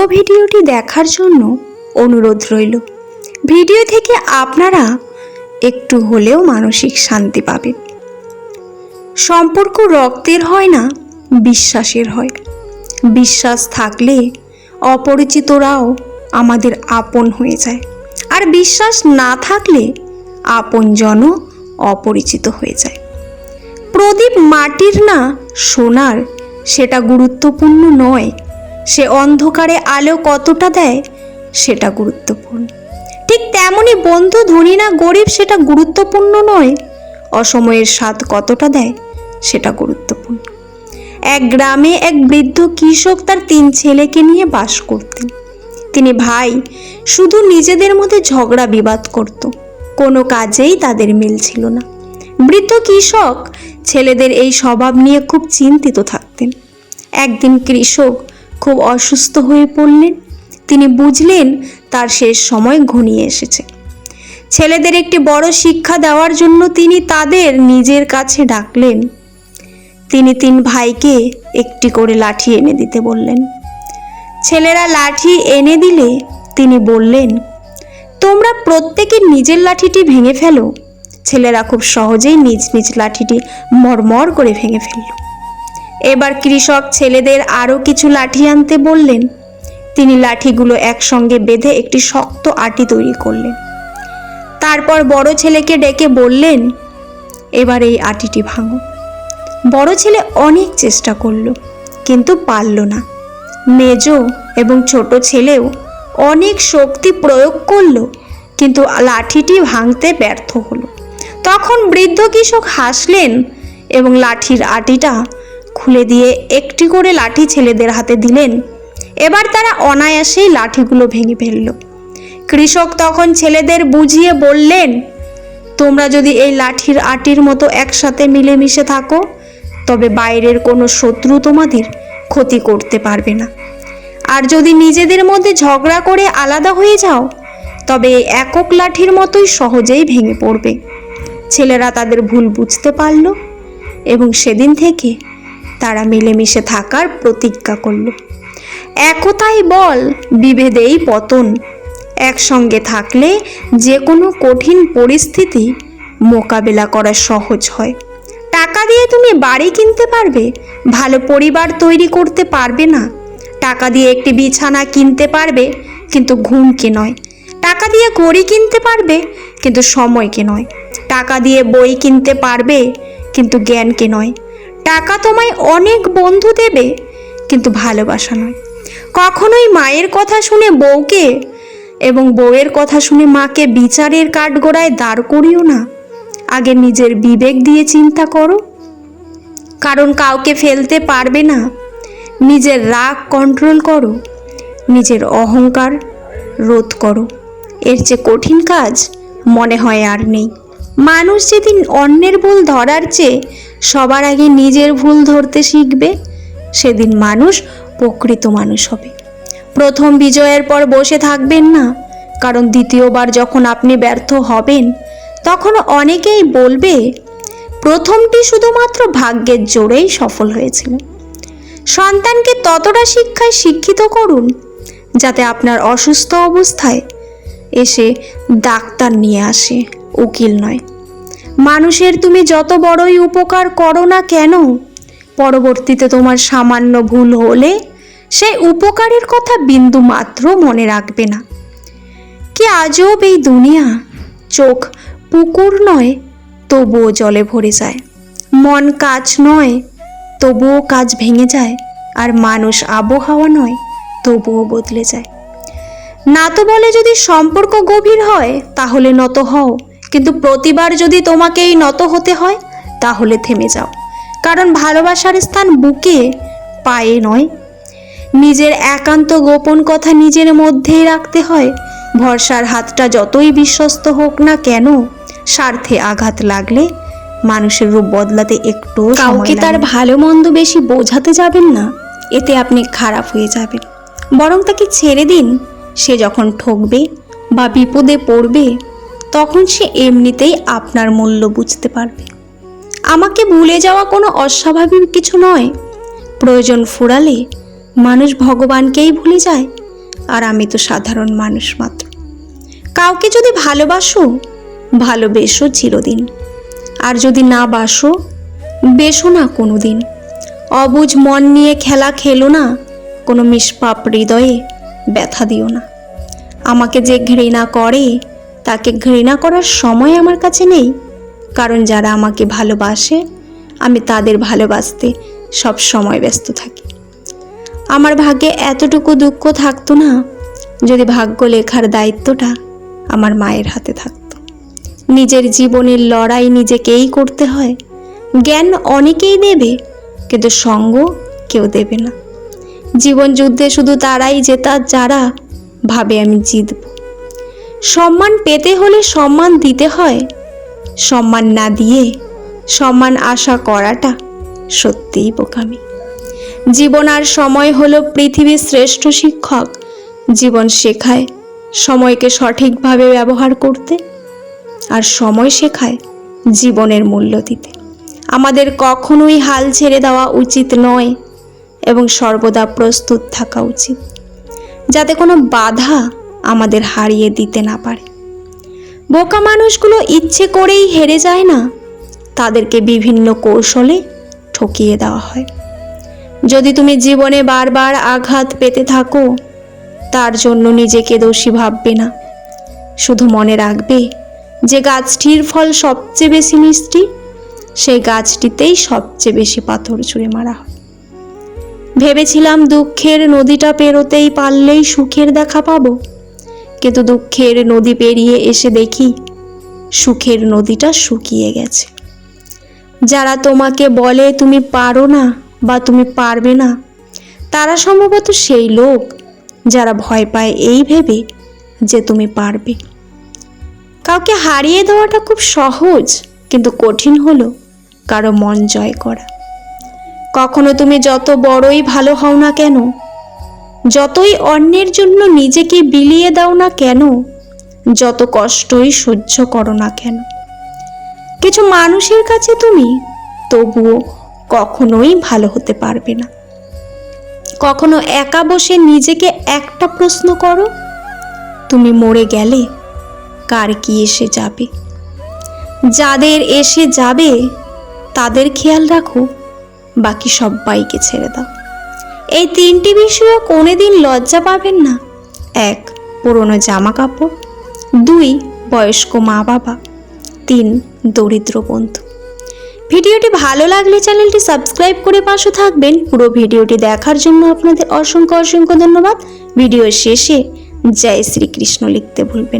পুরো ভিডিওটি দেখার জন্য অনুরোধ রইল। ভিডিও থেকে আপনারা একটু হলেও মানসিক শান্তি পাবেন। সম্পর্ক রক্তের হয় না, বিশ্বাসের হয়। বিশ্বাস থাকলে অপরিচিতরাও আমাদের আপন হয়ে যায়, আর বিশ্বাস না থাকলে আপনজনও অপরিচিত হয়ে যায়। প্রদীপ মাটির না সোনার, সেটা গুরুত্বপূর্ণ নয়। সে অন্ধকারে আলো কতটা দেয় সেটা গুরুত্বপূর্ণ। ঠিক তেমনি বন্ধু ধনী না গরিব সেটা গুরুত্বপূর্ণ নয়, অসময়ের স্বাদ কতটা দেয় সেটা গুরুত্বপূর্ণ। এক গ্রামে এক বৃদ্ধ কৃষক তার 3 ছেলেকে নিয়ে বাস করতেন। তিনি ভাই, শুধু নিজেদের মধ্যে ঝগড়া বিবাদ করত, কোনো কাজেই তাদের মিল ছিল না। বৃদ্ধ কৃষক ছেলেদের এই স্বভাব নিয়ে খুব চিন্তিত থাকতেন। একদিন কৃষক খুব অসুস্থ হয়ে পড়লেন। তিনি বুঝলেন তার শেষ সময় ঘনিয়ে এসেছে। ছেলেদের একটি বড় শিক্ষা দেওয়ার জন্য তিনি তাদের নিজের কাছে ডাকলেন। তিনি 3 ভাইকে একটি করে লাঠি এনে দিতে বললেন। ছেলেরা লাঠি এনে দিলে তিনি বললেন, তোমরা প্রত্যেকে নিজের লাঠিটি ভেঙে ফেলো। ছেলেরা খুব সহজেই নিজ নিজ লাঠিটি মরমর করে ভেঙে ফেলল। এবার কৃষক ছেলেদের আরও কিছু লাঠি আনতে বললেন। তিনি লাঠিগুলো একসঙ্গে বেঁধে একটি শক্ত আটি তৈরি করলেন। তারপর বড় ছেলেকে ডেকে বললেন, এবার এই আটিটি ভাঙো। বড় ছেলে অনেক চেষ্টা করল, কিন্তু পারল না। মেজ এবং ছোট ছেলেও অনেক শক্তি প্রয়োগ করল, কিন্তু লাঠিটি ভাঙতে ব্যর্থ হলো। তখন বৃদ্ধ কৃষক হাসলেন এবং লাঠির আটিটা খুলে দিয়ে একটি করে লাঠি ছেলেদের হাতে দিলেন। এবার তারা অনায়াসেই লাঠিগুলো ভেঙে ফেলল। কৃষক তখন ছেলেদের বুঝিয়ে বললেন, তোমরা যদি এই লাঠির আটির মতো একসাথে মিলেমিশে থাকো, তবে বাইরের কোনো শত্রু তোমাদের ক্ষতি করতে পারবে না। আর যদি নিজেদের মধ্যে ঝগড়া করে আলাদা হয়ে যাও, তবে এই একক লাঠির মতোই সহজেই ভেঙে পড়বে। ছেলেরা তাদের ভুল বুঝতে পারল এবং সেদিন থেকে তারা মিলেমিশে থাকার প্রতিজ্ঞা করল। একতাই বল, বিভেদেই পতন। একসঙ্গে থাকলে যে কোনো কঠিন পরিস্থিতি মোকাবেলা করা সহজ হয়। টাকা দিয়ে তুমি বাড়ি কিনতে পারবে, ভালো পরিবার তৈরি করতে পারবে না। টাকা দিয়ে একটি বিছানা কিনতে পারবে, কিন্তু ঘুমকে নয়। টাকা দিয়ে ঘড়ি কিনতে পারবে, কিন্তু সময়কে নয়। টাকা দিয়ে বই কিনতে পারবে, কিন্তু জ্ঞানকে নয়। টাকা তোমায় অনেক বন্ধু দেবে, কিন্তু ভালোবাসা নয়। কখনোই মায়ের কথা শুনে বউকে এবং বউয়ের কথা শুনে মাকে বিচারের কাঠগড়ায় দাঁড় করিও না। আগে নিজের বিবেক দিয়ে চিন্তা করো, কারণ কাউকে ফেলতে পারবে না। নিজের রাগ কন্ট্রোল করো, নিজের অহংকার রোধ করো। এর চেয়ে কঠিন কাজ মনে হয় আর নেই। মানুষ যেদিন অন্যের ভুল ধরার চেয়ে সবার আগে নিজের ভুল ধরতে শিখবে, সেদিন মানুষ প্রকৃত মানুষ হবে। প্রথম বিজয়ের পর বসে থাকবেন না, কারণ দ্বিতীয়বার যখন আপনি ব্যর্থ হবেন, তখন অনেকেই বলবে প্রথমটি শুধুমাত্র ভাগ্যের জোরেই সফল হয়েছিল। সন্তানকে ততটা শিক্ষায় শিক্ষিত করুন যাতে আপনার অসুস্থ অবস্থায় এসে ডাক্তার নিয়ে আসে, উকিল নয়। মানুষের তুমি যত বড়ই উপকার করো না কেন, পরবর্তীতে তোমার সামান্য ভুল হলে সেই উপকারের কথা বিন্দু মাত্র মনে রাখবে না। কি আজব এই দুনিয়া! চোখ পুকুর নয়, তবুও জলে ভরে যায়। মন কাজ নয়, তবুও কাজ ভেঙে যায়। আর মানুষ আবহাওয়া নয়, তবুও বদলে যায়। না তো বলে যদি সম্পর্ক গভীর হয় তাহলে নত হও, কিন্তু প্রতিবার যদি তোমাকেই নত হতে হয় তাহলে থেমে যাও। কারণ ভালোবাসার স্থান বুকে, পায়ে নয়। নিজের একান্ত গোপন কথা নিজের মধ্যেই রাখতে হয়। ভরসার হাতটা যতই বিশ্বস্ত হোক না কেন, স্বার্থে আঘাত লাগলে মানুষের রূপ বদলাতে একটু কাউকে তার ভালো মন্দ বেশি বোঝাতে যাবেন না, এতে আপনি খারাপ হয়ে যাবেন। বরং তাকে ছেড়ে দিন। সে যখন ঠকবে বা বিপদে পড়বে, তখন সে এমনিতেই আপনার মূল্য বুঝতে পারবে। আমাকে ভুলে যাওয়া কোনো অস্বাভাবিক কিছু নয়। প্রয়োজন ফুরালে মানুষ ভগবানকেই ভুলে যায়। আর আমি তো সাধারণ মানুষ মাত্র। কাউকে যদি ভালোবাসো, ভালোবেসো চিরদিন, আর যদি না বাসো, বেসো না কোনো দিন। অবুঝ মন নিয়ে খেলা খেলো না, কোনো নিষ্পাপ হৃদয়ে ব্যথা দিও না। আমাকে যে ঘৃণা করে তাকে ঘৃণা করার সময় আমার কাছে নেই, কারণ যারা আমাকে ভালোবাসে আমি তাদের ভালোবাসতে সব সময় ব্যস্ত থাকি। আমার ভাগ্যে এতটুকু দুঃখ থাকতো না যদি ভাগ্য লেখার দায়িত্বটা আমার মায়ের হাতে থাকতো। নিজের জীবনের লড়াই নিজেকেই করতে হয়। জ্ঞান অনেকেই দেবে, কিন্তু সঙ্গ কেউ দেবে না। জীবন যুদ্ধে শুধু তারাই জেতা যারা ভাবে আমি জিতব। সম্মান পেতে হলে সম্মান দিতে হয়, সম্মান না দিয়ে সম্মান আশা করাটা সত্যিই বোকামি। জীবন আর সময় হলো পৃথিবীর শ্রেষ্ঠ শিক্ষক। জীবন শেখায় সময়কে সঠিকভাবে ব্যবহার করতে, আর সময় শেখায় জীবনের মূল্য দিতে। আমাদের কখনোই হাল ছেড়ে দেওয়া উচিত নয় এবং সর্বদা প্রস্তুত থাকা উচিত, যাতে কোনো বাধা আমাদের হারিয়ে দিতে না পারে। বোকা মানুষগুলো ইচ্ছে করেই হেরে যায় না, তাদেরকে বিভিন্ন কৌশলে ঠকিয়ে দেওয়া হয়। যদি তুমি জীবনে বারবার আঘাত পেতে থাকো, তার জন্য নিজেকে দোষী ভাববে না। শুধু মনে রাখবে যে গাছটির ফল সবচেয়ে বেশি মিষ্টি, সেই গাছটিতেই সবচেয়ে বেশি পাথর ছুঁড়ে মারা হয়। ভেবেছিলাম দুঃখের নদীটা পেরোতেই পারলেই সুখের দেখা পাবো, কিন্তু দুঃখের নদী পেরিয়ে এসে দেখি সুখের নদীটা শুকিয়ে গেছে। যারা তোমাকে বলে তুমি পারো না বা তুমি পারবে না, তারা সম্ভবত সেই লোক যারা ভয় পায় এই ভেবে যে তুমি পারবে। কাউকে হারিয়ে দেওয়াটা খুব সহজ, কিন্তু কঠিন হলো কারো মন জয় করা। কখনো তুমি যত বড়ই ভালো হও না কেন, যতই অন্যের জন্য নিজেকে বিলিয়ে দাও না কেন, যত কষ্টই সহ্য করো না কেন, কিছু মানুষের কাছে তুমি তবুও কখনোই ভালো হতে পারবে না। কখনো একা বসে নিজেকে একটা প্রশ্ন করো, তুমি মরে গেলে কার কি এসে যাবে? যাদের এসে যাবে তাদের খেয়াল রাখো, বাকি সবাইকে ছেড়ে দাও। এই তিনটি বিষয়ে কোনোদিন লজ্জা পাবেন না। 1. পুরনো জামা কাপড়, 2. বয়স্ক মা বাবা, 3. দরিদ্র বন্ধু। ভিডিওটি ভালো লাগলে চ্যানেলটি সাবস্ক্রাইব করে পাশে থাকবেন। পুরো ভিডিওটি দেখার জন্য আপনাদের অসংখ্য ধন্যবাদ। ভিডিও শেষে জয় শ্রীকৃষ্ণ লিখতে ভুলবেন না।